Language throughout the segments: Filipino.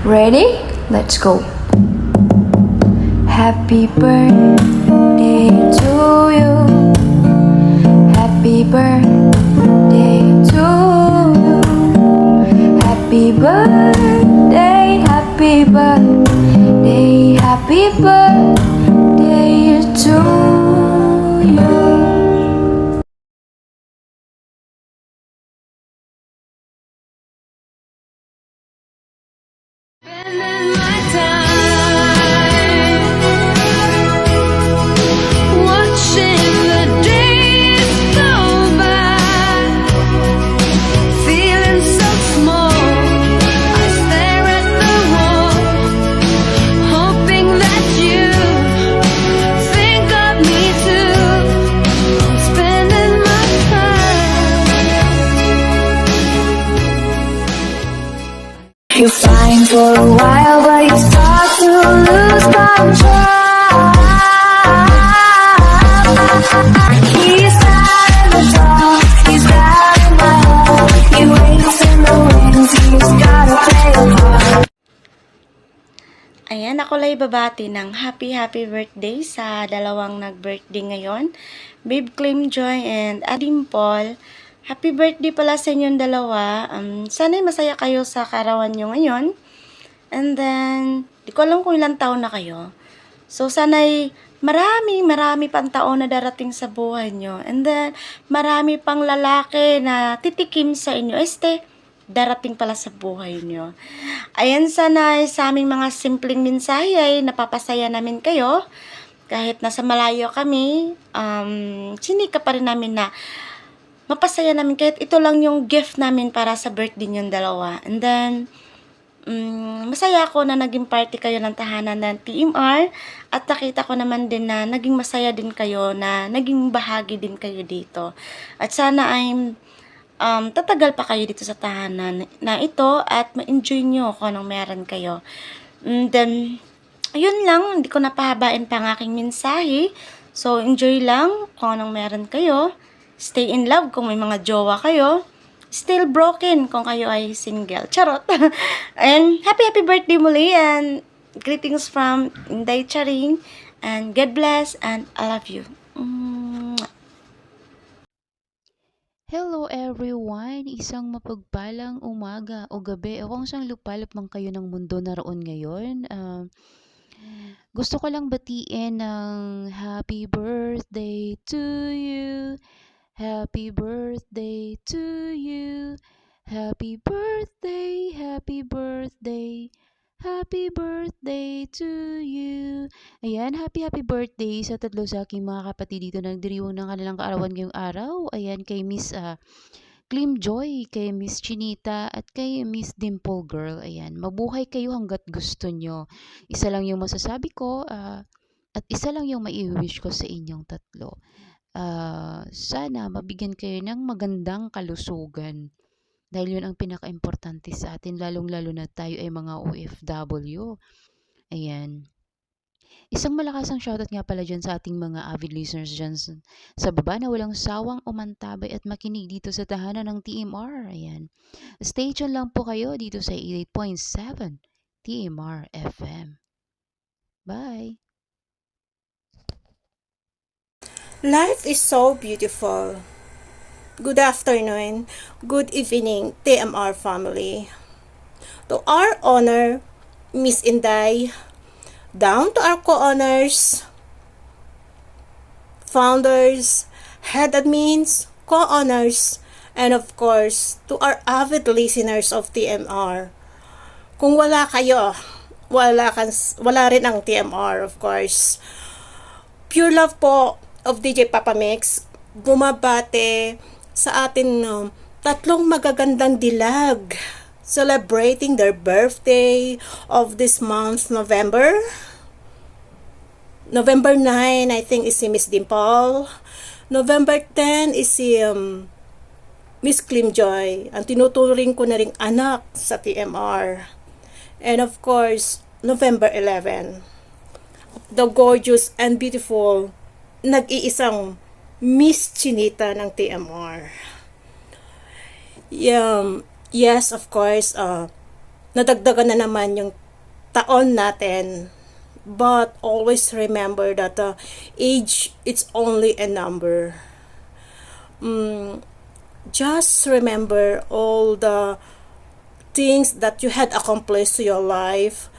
Ready? Let's go. Happy birthday to you. Happy birthday to you. Happy birthday, happy birthday, happy birthday to you. Spending my time watching the days go by, feeling so small. I stare at the wall, hoping that you think of me too. I'm spending my time. You're fine for a while, but you start to lose control. He's out in the dark, he's out in my heart. He waits in the wings, he's gotta play a part. Ayan, ako lang ibabati ng happy birthday sa dalawang nag-birthday ngayon. Babe Clim Joy and Adim Paul. Happy birthday pala sa inyong dalawa. Sana'y masaya kayo sa karawan nyo ngayon. And then, di ko alam kung ilang taon na kayo. So, sana'y marami pang taon na darating sa buhay nyo. And then, marami pang lalaki na titikim sa inyo. Darating pala sa buhay nyo. Ayan, sana sa aming mga simpleng mensahe ay napapasaya namin kayo. Kahit nasa malayo kami, sinika pa rin namin na mapasaya namin. Kahit ito lang yung gift namin para sa birthday niyong dalawa. And then, masaya ako na naging party kayo ng tahanan ng TMR. At nakita ko naman din na naging masaya din kayo, na naging bahagi din kayo dito. At sana ay tatagal pa kayo dito sa tahanan na ito at ma-enjoy nyo kung anong meron kayo. And then, ayun lang, hindi ko napahabain pa ang aking mensahe. So, enjoy lang kung anong meron kayo. Stay in love kung may mga jowa kayo. Still broken kung kayo ay single. Charot! And happy birthday muli and greetings from Inday Charing. And God bless and I love you. Hello everyone! Isang mapagpalang umaga o gabi o kung saan lupalop man kayo ng mundo naroon ngayon. Gusto ko lang batiin ng happy birthday to you. Happy birthday to you. Happy birthday, happy birthday. Happy birthday to you. Ayan, happy birthday sa tatlo sa aking mga kapatid dito na nagdiriwang ng kanilang kaarawan ngayong araw. Ayan, kay Miss Clim Joy, kay Miss Chinita, at kay Miss Dimple Girl. Ayan, mabuhay kayo hanggat gusto nyo. Isa lang yung masasabi ko, at isa lang yung mai-wish ko sa inyong tatlo. Sana mabigyan kayo ng magandang kalusugan. Dahil yun ang pinaka-importante sa atin, lalong-lalo na tayo ay mga OFW. Ayan. Isang malakasang shoutout nga pala dyan sa ating mga avid listeners dyan sa baba na walang sawang umantabay at makinig dito sa tahanan ng TMR. Ayan. Stay tuned lang po kayo dito sa 88.7 TMR FM. Bye! Life is so beautiful. Good afternoon, good evening, TMR family. To our honor, Miss Inday, down to our co-owners, founders, head admins, co-owners, and of course, to our avid listeners of TMR. Kung wala kayo, wala rin ang TMR, of course. Pure love po of DJ Papa Mix, bumabate sa atin tatlong magagandang dilag celebrating their birthday of this month, November. November 9, I think, is si Miss Dimple. November 10 is si Miss Clim Joy. Ang tinuturing ko na ring anak sa TMR. And of course, November 11, the gorgeous and beautiful nag-iisang Miss Chinita ng TMR. Yes, of course, nadagdagan na naman yung taon natin. But always remember that age, it's only a number. Just remember all the things that you had accomplished to your life.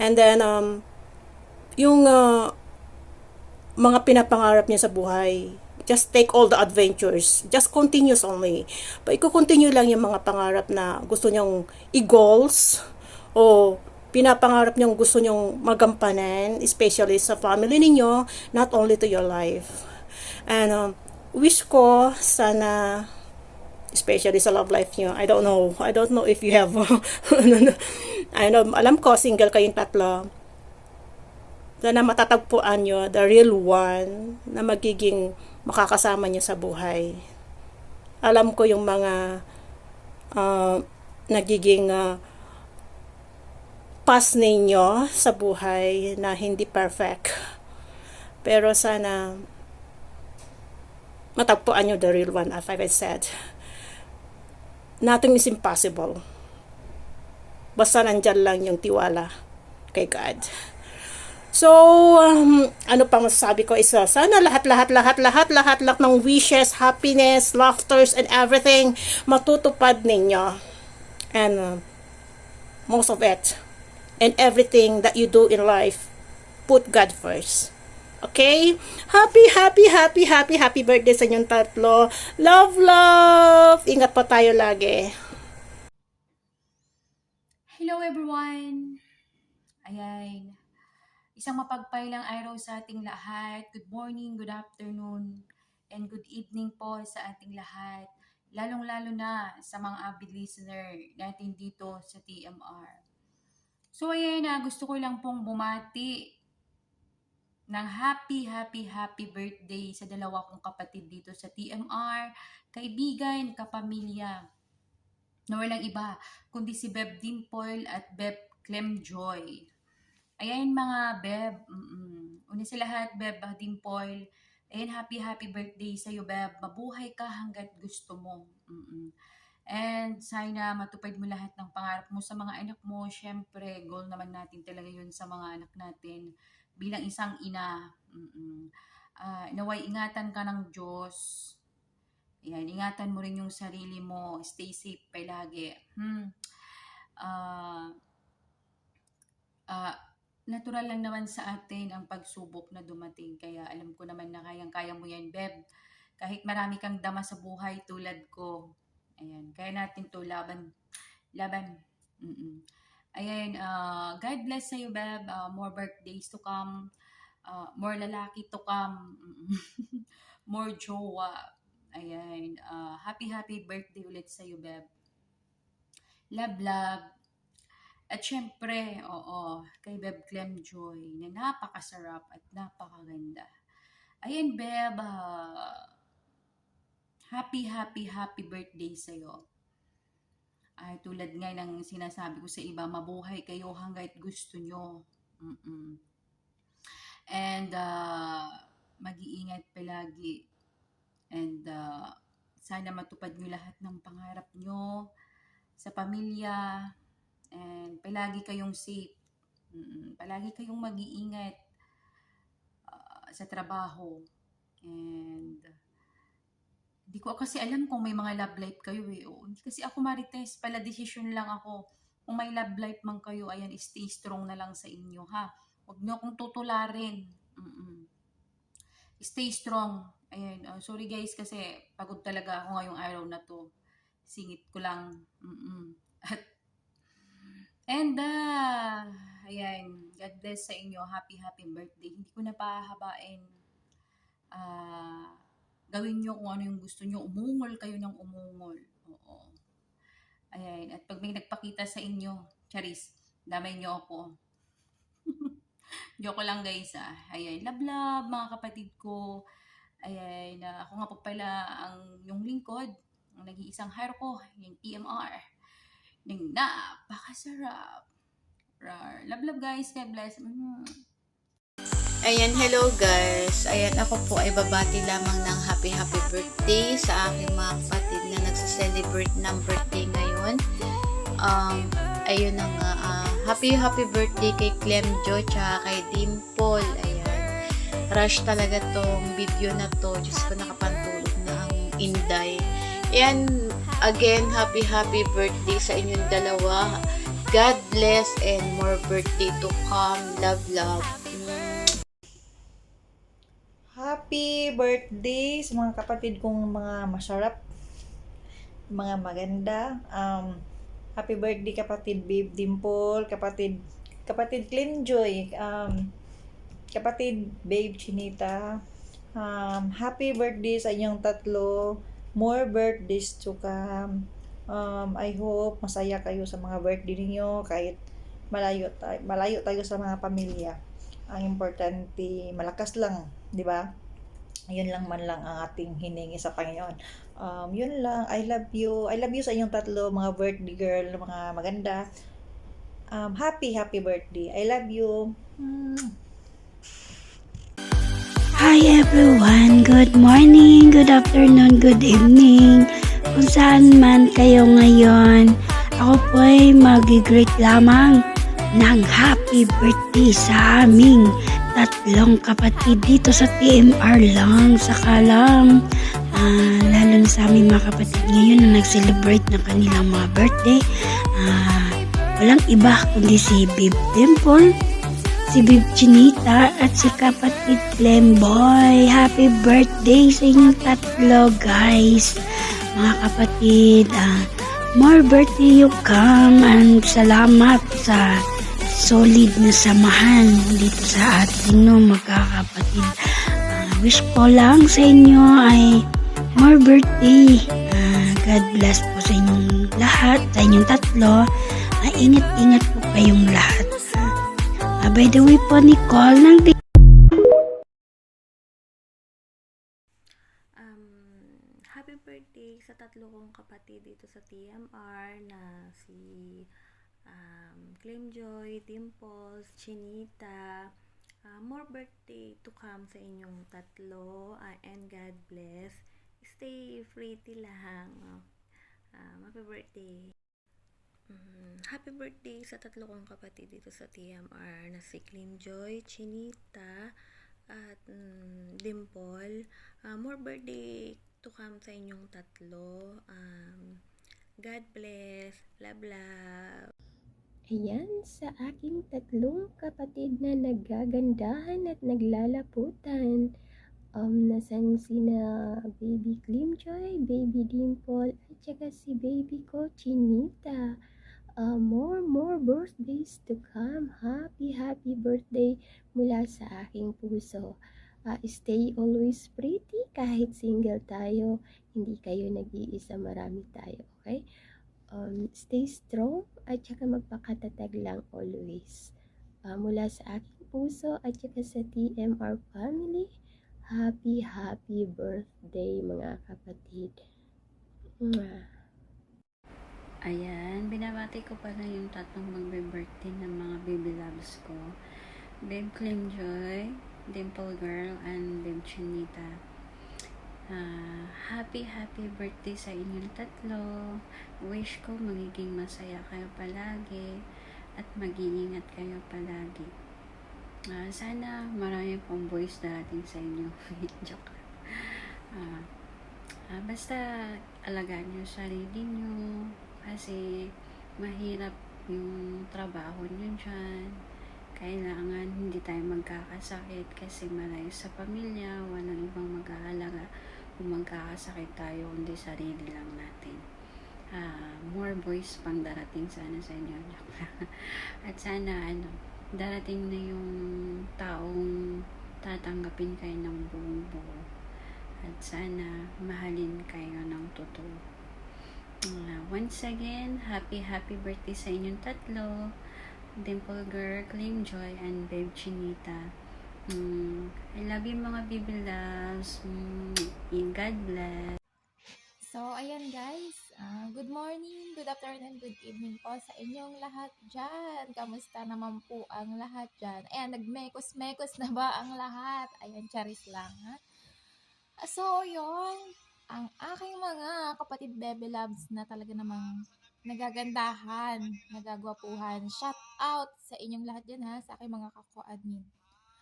And then, yung mga pinapangarap niya sa buhay, just take all the adventures. Just continuous only. But i-continue lang yung mga pangarap na gusto niyong i-goals o pinapangarap niyong gusto niyong magampanan, especially sa family ninyo, not only to your life. And wish ko sana, especially sa love life niyo, I don't know if you have alam ko single kayong tatlo, sana matatagpuan nyo the real one na magiging makakasama nyo sa buhay. Alam ko yung mga nagiging past ninyo sa buhay na hindi perfect, pero sana matagpuan nyo the real one. As I said, nothing is impossible. Basta nandyan lang yung tiwala kay God. So, ano pang masasabi ko is sana lahat ng wishes, happiness, laughters, and everything matutupad ninyo. And most of it, and everything that you do in life, put God first. Okay? Happy birthday sa inyong tatlo. Love. Ingat pa tayo lagi. Hello everyone! Ayan. Isang mapagpalang araw sa ating lahat. Good morning, good afternoon, and good evening po sa ating lahat. Lalong-lalo na sa mga avid listener natin dito sa TMR. So ayan na, gusto ko lang pong bumati ng happy birthday sa dalawa kong kapatid dito sa TMR, kaibigan, kapamilya, na walang iba kundi si Beb Dimple at Beb Clem Joy. Ayan mga Beb, una sa lahat, Beb Dimple, ayan, happy birthday sa'yo, Beb. Mabuhay ka hanggat gusto mo. And sana matupad mo lahat ng pangarap mo sa mga anak mo. Siyempre, goal naman natin talaga yun sa mga anak natin bilang isang ina. Naway ingatan ka ng Diyos. Ayan, ingatan mo rin yung sarili mo. Stay safe palagi. Natural lang naman sa atin ang pagsubok na dumating. Kaya alam ko naman na kayang-kaya mo yan, Beb. Kahit marami kang dama sa buhay tulad ko. Ayan, kaya natin to laban. Ayan, God bless sa'yo, Beb. More birthdays to come. More lalaki to come. More jowa. Ayan, happy birthday ulit sa'yo, Beb. Love. At syempre, kay Beb Clem Joy, na napakasarap at napakaganda. Ayan, Beb, happy birthday sa'yo. Ay, tulad nga ng sinasabi ko sa iba, mabuhay kayo hanggat gusto nyo. And, mag-iingat palagi. And sana matupad nyo lahat ng pangarap nyo sa pamilya. And palagi kayong safe. Palagi kayong mag-iingat sa trabaho. And hindi ko kasi alam kung may mga love life kayo eh. Hindi kasi ako marites. Pala decision lang ako. Kung may love life man kayo, ayan, stay strong na lang sa inyo, ha? Huwag nyo akong tutularin. Stay strong. Ayan, sorry guys kasi pagod talaga ako ngayong araw na to. Singit ko lang. And ayan, God bless sa inyo. Happy birthday. Hindi ko na pahabain. Gawin nyo kung ano yung gusto nyo. Umungol kayo ng umungol. Oo. Ayan, at pag may nagpakita sa inyo, charis, damay nyo ako. Joke lang guys, Ayan, love mga kapatid ko. Ayan, ako nga po pala yung lingkod, ang nag-iisang hire ko, yung TMR, yung napakasarap. Love guys, God bless. Ayan, hello guys. Ayan, ako po ay babati lamang ng happy birthday sa aking mga kapatid na nagsa-celebrate ng birthday ngayon. ayun na nga, happy birthday kay Clem Jo, tsaka kay Dimple. Ayan. Rush talaga tong video na to. Diyos ko, nakapantulog na ang Inday. Ayan, again, happy birthday sa inyong dalawa. God bless and more birthday to come. Love, love. Happy birthday sa mga kapatid kong mga masarap, mga maganda. Happy birthday kapatid Babe Dimple, kapatid Clean Joy, kapatid Babe Chinita. Happy birthday sa inyong tatlo. More birthdays to come. I hope masaya kayo sa mga birthday niyo kahit malayo tayo sa mga pamilya. Ang importante, malakas lang, di ba? Yun lang man lang ang ating hiningi sa Panginoon. Yun lang. I love you. I love you sa inyong tatlo, mga birthday girl, mga maganda. Happy birthday. I love you. Hi everyone, good morning, good afternoon, good evening. Kung saan man kayo ngayon, ako po ay mag-greet lamang ng happy birthday sa aming tatlong kapatid dito sa TMR lang. Saka lang, lalo na sa aming mga kapatid ngayon na nag-celebrate ng kanilang mga birthday. Walang iba kundi si Babe Dimple, si Babe Chinita at si kapatid Clem Boy. Happy birthday sa inyong tatlo, guys. Mga kapatid, more birthday you come, and salamat sa solid na samahan dito sa ating magkakapatid. Wish ko lang sa inyo ay more birthday. God bless po sa inyong lahat, sa inyong tatlo. Ingat-ingat po kayong lahat. By the way po, Nicole, Happy birthday sa tatlo kong kapatid dito sa TMR na si Clem Joy, Dimples, Chinita. More birthday to come sa inyong tatlo, and God bless. Stay pretty lang. Happy birthday. Happy birthday sa tatlo kong kapatid dito sa TMR na si Clem Joy, Chinita, at Dimple. More birthday to come sa inyong tatlo. God bless. Love, love. Ayan, sa aking tatlong kapatid na nagagandahan at naglalaputan. Nasan sina Baby Climjoy, Baby Dimple, at saka si baby ko, Chinita. More birthdays to come. Happy birthday mula sa aking puso. Stay always pretty kahit single tayo. Hindi kayo nag-iisa, marami tayo, okay? Stay strong at saka magpakatatag lang always. Mula sa aking puso at saka sa TMR family, happy birthday mga kapatid. Mwah. Ayan, binabati ko pala yung tatlong magbe-birthday ng mga baby loves ko. Babe Clem Joy, Dimple Girl, and Babe Chinita. Happy birthday sa inyong tatlo. Wish ko magiging masaya kayo palagi at mag-iingat kayo palagi. Sana marami pong boys darating sa inyo. Joke. Basta alagaan nyo sarili nyo kasi mahirap yung trabaho nyo dyan. Kailangan hindi tayo magkakasakit kasi malayo sa pamilya, walang ibang mag-aalaga kung magkakasakit tayo kundi sarili lang natin. More boys pang darating sana sa inyo. At sana darating na yung taong tatanggapin kayo ng buong buo. At sana mahalin kayo ng totoo. Once again, happy birthday sa inyong tatlo, Dimple Girl, Clem Joy, and Babe Chinita. I love you mga baby loves. God bless. So, ayan guys. Good morning, good afternoon, good evening po sa inyong lahat dyan. Kamusta naman po ang lahat dyan? Ayan, nagmekos-mekos na ba ang lahat? Ayan, charis lang ha. So, yun. Ang aking mga kapatid baby loves na talaga namang nagagandahan, nagagwapuhan. Shout out sa inyong lahat dyan ha, sa aking mga kako-admin.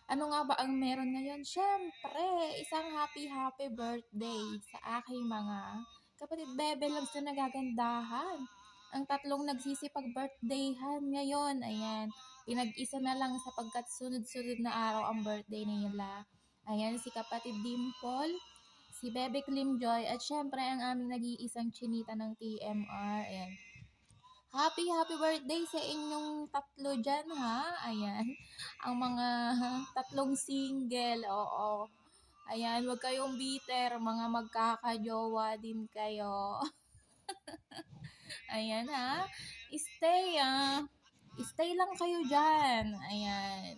Ano nga ba ang meron ngayon? Syempre, isang happy birthday sa aking mga kapatid Bebe Loves na nagagandahan. Ang tatlong nagsisipag-birthdayhan ngayon. Ayan, pinag-isa na lang sapagkat sunod-sunod na araw ang birthday nila. Ayan, si kapatid Dimple, si Bebe Klimjoy, at syempre ang aming nag-iisang chinita ng TMR. Ayan. Happy birthday sa inyong tatlo dyan ha. Ayan. Ang mga tatlong single. Oo. Ayan. Huwag kayong bitter. Mga magkakajowa din kayo. Ayan ha. Stay lang kayo dyan. Ayan.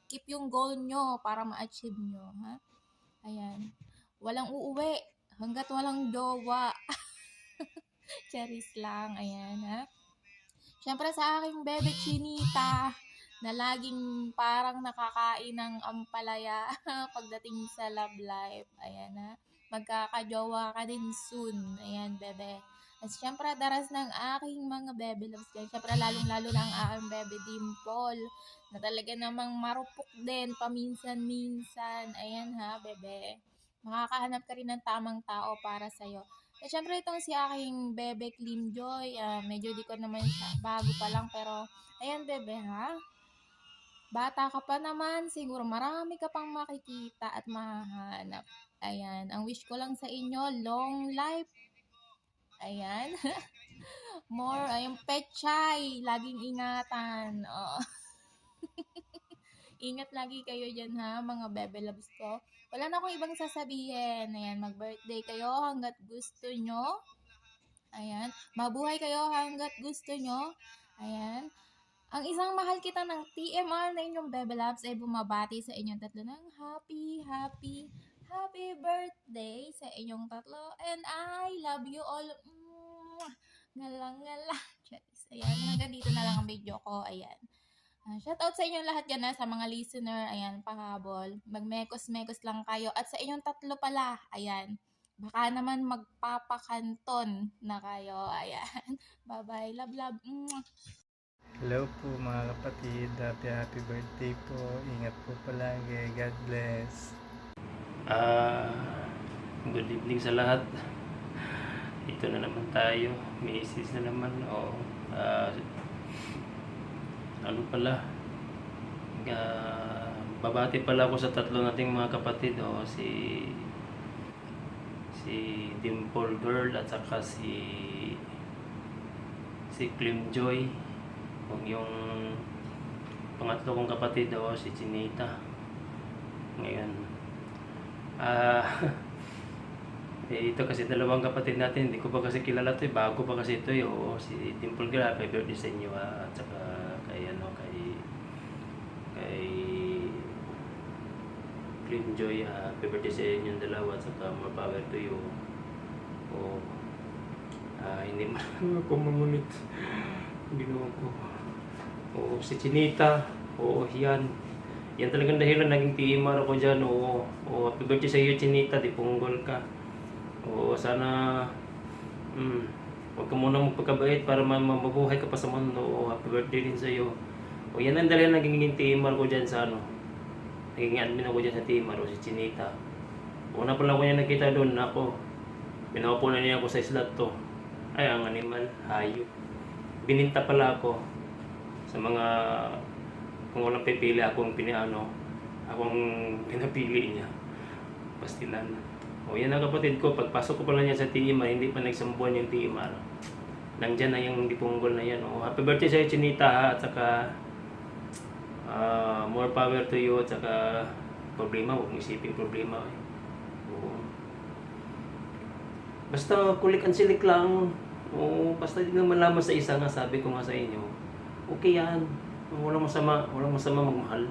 Keep yung goal nyo para ma-achieve nyo. Ha? Ayan. Walang uuwi hanggat walang jowa. Charis lang. Ayan ha. Siyempre sa aking bebe chinita na laging parang nakakain ng ampalaya pagdating sa love life. Ayan ha. Magkakajowa ka din soon. Ayan bebe. At siyempre daras ng aking mga bebe loves dyan. Siyempre lalong-lalo na ang aking bebe Dimple na talaga namang marupok din paminsan-minsan. Ayan ha bebe. Makakahanap ka rin ng tamang tao para sa'yo. At syempre itong si aking bebe Klimjoy, medyo di ko naman siya, bago pa lang, pero ayan bebe ha, bata ka pa naman, siguro marami ka pang makikita at mahahanap. Ayan, ang wish ko lang sa inyo, long life. Ayan, ayun, pechay, laging ingatan. Oh. Ingat lagi kayo dyan ha, mga bebe loves ko. Wala na akong ibang sasabihin. Ayan, mag-birthday kayo hanggat gusto nyo. Ayan, mabuhay kayo hanggat gusto nyo. Ayan, ang isang mahal kita ng TMR na inyong bebe loves ay bumabati sa inyong tatlo ng happy birthday sa inyong tatlo. And I love you all. Ngalang-ngala. Ayan, hanggang dito na lang ang video ko. Ayan. Shout out sa inyong lahat dyan sa mga listener. Ayan, pahabol. Magmekos-mekos lang kayo. At sa inyong tatlo pala, ayan, baka naman magpapakanton na kayo. Ayan. Bye-bye. Love. Hello po mga kapatid. Happy birthday po. Ingat po palagi. God bless. Good evening sa lahat. Ito na naman tayo. Misis na naman. Ano pala, babati pala ako sa tatlo nating mga kapatid, si Dimple Girl at saka si Klimjoy, yung pangatlo kong kapatid, si Chinita. Ngayon ito kasi dalawang kapatid natin, hindi ko pa kasi kilala to, bago pa kasi ito, si Dimple Girl, happy birthday sa inyo, at saka kay Klimjoy, happy birthday sa inyong dalawa, at saka more power to you. Hindi man ako mamunit, ginawa ko. Si Chinita, yan talagang dahilan naging TMR ako dyan. Happy birthday sa iyo Chinita, di punggol ka. Sana huwag ka muna magpagkabait para mabuhay ka pa sa mundo. Happy birthday din sa iyo. Yan ang dali naging TMR ko dyan sa naging admin ako dyan sa TMR, si Chinita. Una pa lang ko niya nakita doon, pinawapunan niya ako sa slot to. Ay, ang animal, hayop. Bininta pala ako sa mga, kung walang pipili akong akong pinapili niya. Pastilan. Yan ang kapatid ko, pagpasok ko pala niya sa TMR, hindi pa nagsambuan yung TMR. Nandyan na yung dipunggol na yan. Happy birthday sa iyo Chinita, at saka more power to you, at saka problema, huwag mo isipin problema. Basta kulik ang silik lang. Basta hindi naman lamang sa isa nga, sabi ko nga sa inyo, okay yan. Walang masama magmahal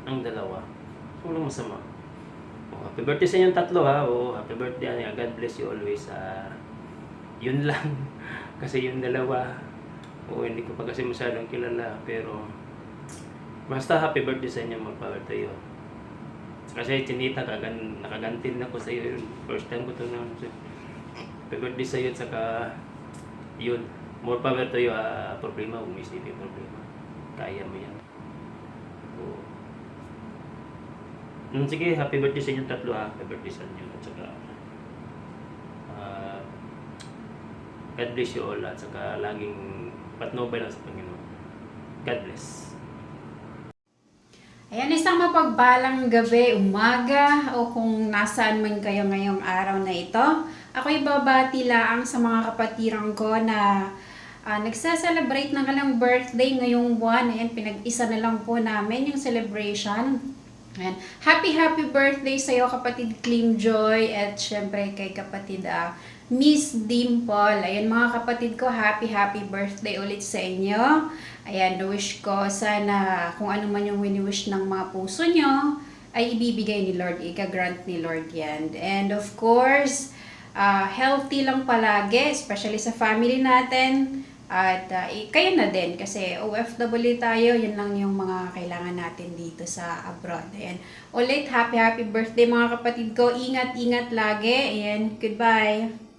ng dalawa. Walang masama. Happy birthday sa inyong tatlo ha. Happy birthday. God bless you always. Yun lang. Kasi yung dalawa, hindi ko pa kasi masyadong kilala, pero basta happy birthday sa inyo, mag-power to you. Kasi Chinita, nakagantin na ko sa iyo yun. First time ko ito na. Happy birthday sa iyo, at saka yun. more power to you, problema, kung may isipin problema. Kaya mo yan. So, sige, happy birthday sa inyo tatlo ha. Happy birthday sa inyo. At saka, God bless you all. At saka, laging patnubay lang sa Panginoon. God bless. Ayan, isang mapagpalang gabi, umaga, o kung nasaan man kayo ngayong araw na ito. Ako'y babati lang sa mga kapatiran ko na nagsa-celebrate ng kanilang birthday ngayong buwan. Ayan, pinag-isa na lang po namin yung celebration. Ayan. Happy birthday sa iyo kapatid Clim Joy at syempre kay kapatid Miss Dimple. Ayan mga kapatid ko, happy birthday ulit sa inyo. Ayan, wish ko sana kung ano man yung wini-wish ng mga puso nyo ay ibibigay ni Lord, ika-grant ni Lord yan. And of course, healthy lang palagi, especially sa family natin. At kayo na din kasi OFW tayo, yun lang yung mga kailangan natin dito sa abroad. Ayan. Ulit, happy birthday mga kapatid ko. Ingat lagi. Ayan, goodbye.